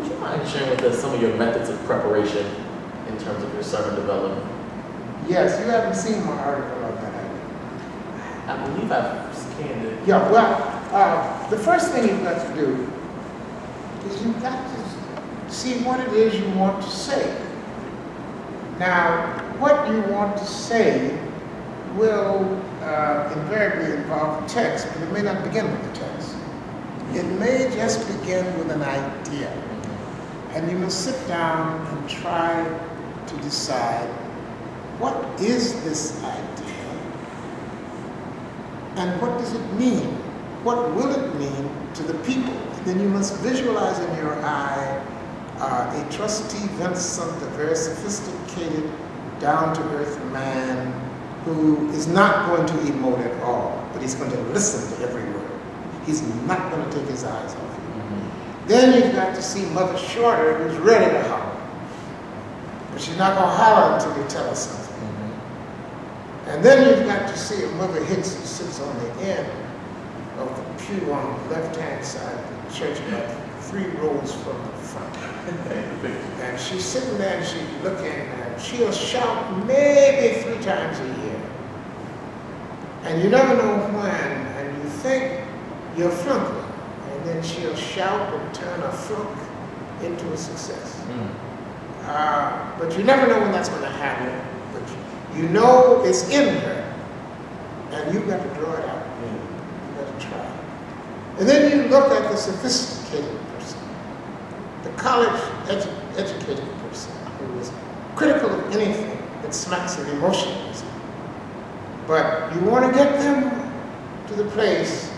would you mind sharing with us some of your methods of preparation in terms of your sermon development? Yes, you haven't seen my article on that, have you? I believe I've scanned it. Yeah, well, the first thing you've got to do is you've got to see what it is you want to say. Now, what you want to say will invariably involve the text, but it may not begin with the text. It may just begin with an idea. And you must sit down and try to decide, what is this idea? And what does it mean? What will it mean to the people? And then you must visualize in your eye a trusty Vincent, a very sophisticated, down-to-earth man who is not going to emote at all, but he's going to listen to every word. He's not going to take his eyes off you. Then you've got to see Mother Shorter, who's ready to holler. But she's not going to holler until you tell her something. And then you've got to see a Mother Hicks who sits on the end of the pew on the left-hand side of the church, about 3 rows from the front. And she's sitting there and she's looking, and she'll shout maybe 3 times a year. And you never know when, and you think you're flunking, and then she'll shout and turn a flunk into a success. But you never know when that's going to happen. But you know it's in her, and you've got to draw it out. You've got to try. And then you look at the sophisticated person, the college-educated person who is critical of anything that smacks of emotionalism. But you want to get them to the place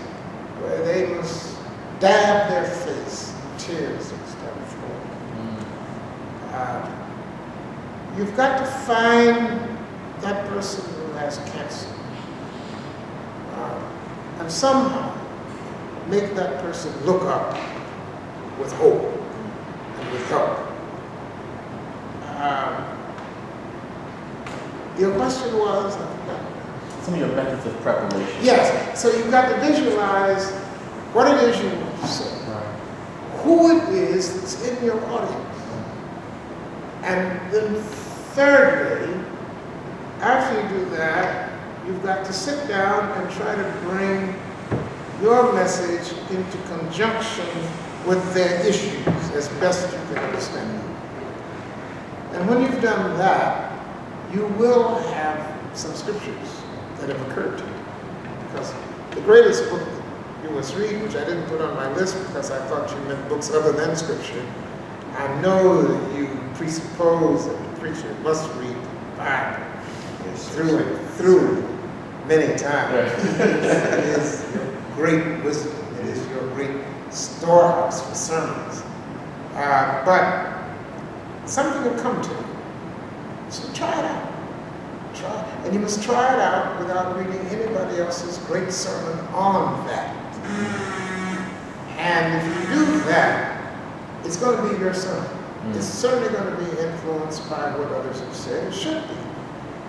where they must dab their face in tears and start flowing. You've got to find that person who has cancer and somehow make that person look up with hope and with help. Your question was? Some of your methods of preparation. Yes, so you've got to visualize what it is you want to say, who it is that's in your audience. And then thirdly, after you do that, you've got to sit down and try to bring your message into conjunction with their issues as best you can understand them. And when you've done that, you will have some scriptures that have occurred to you. Because the greatest book you must read, which I didn't put on my list because I thought you meant books other than scripture, I know that you presuppose that the preacher must read the Bible through and through many times. It is your great wisdom. It is your great storehouse for sermons. But something will come to you. So try it out. And you must try it out without reading anybody else's great sermon on that. And if you do that, it's going to be your sermon. It's certainly going to be influenced by what others have said. It should be.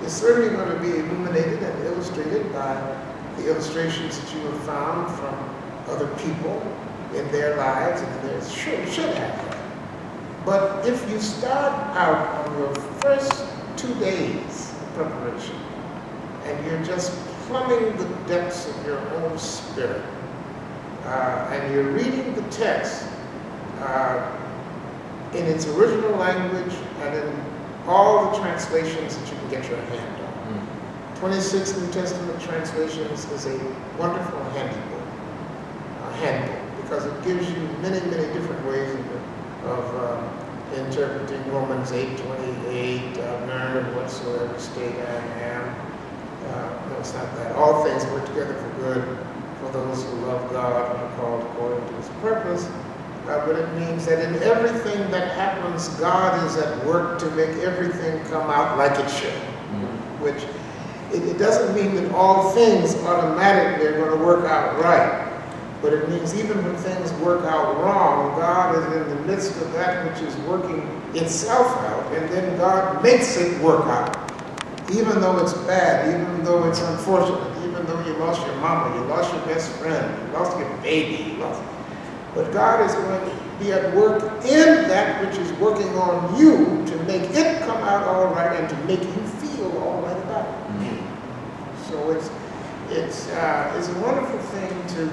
It's certainly going to be illuminated and illustrated by the illustrations that you have found from other people in their lives, and it should have that. But if you start out on your first 2 days of preparation, and you're just plumbing the depths of your own spirit, and you're reading the text in its original language and in all the translations that you can get your hand on. 26 New Testament translations is a wonderful handbook, because it gives you many, many different ways of interpreting Romans 8:28, learn whatsoever state I am. No, it's not that. All things work together for good for those who love God and are called according to his purpose. But it means that in everything that happens, God is at work to make everything come out like it should. Which it doesn't mean that all things automatically are going to work out right. But it means even when things work out wrong, God is in the midst of that which is working itself out, and then God makes it work out. Even though it's bad, even though it's unfortunate, even though you lost your mama, you lost your best friend, you lost your baby, But God is going to be at work in that which is working on you to make it come out all right and to make you feel all right about it. Mm-hmm. So it's a wonderful thing to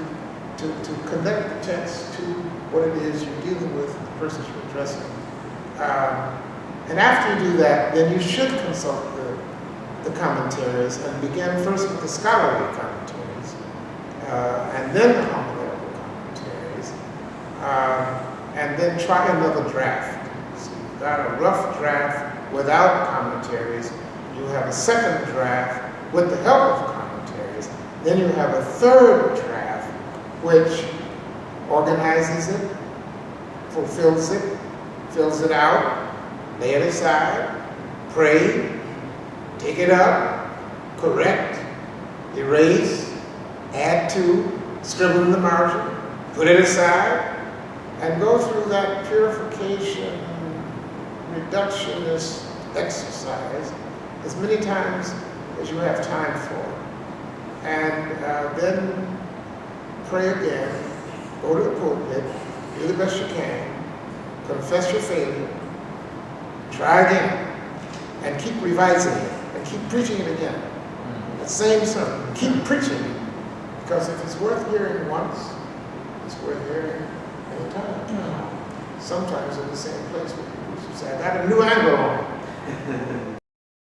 connect the text to what it is you're dealing with, the persons you're addressing. And after you do that, then you should consult the commentaries and begin first with the scholarly commentaries, and then the homiletical commentaries, and then try another draft. So you've got a rough draft without commentaries. You have a second draft with the help of commentaries. Then you have a third draft which organizes it, fulfills it, fills it out, lay it aside, pray, take it up, correct, erase, add to, scribble in the margin, put it aside, and go through that purification, reductionist exercise as many times as you have time for. And then pray again, go to the pulpit, do the best you can, confess your failure, try again, and keep revising it, and keep preaching it again. The same sermon, keep preaching it, because if it's worth hearing once, it's worth hearing any time. Sometimes in the same place where people say, I got a new angle on it.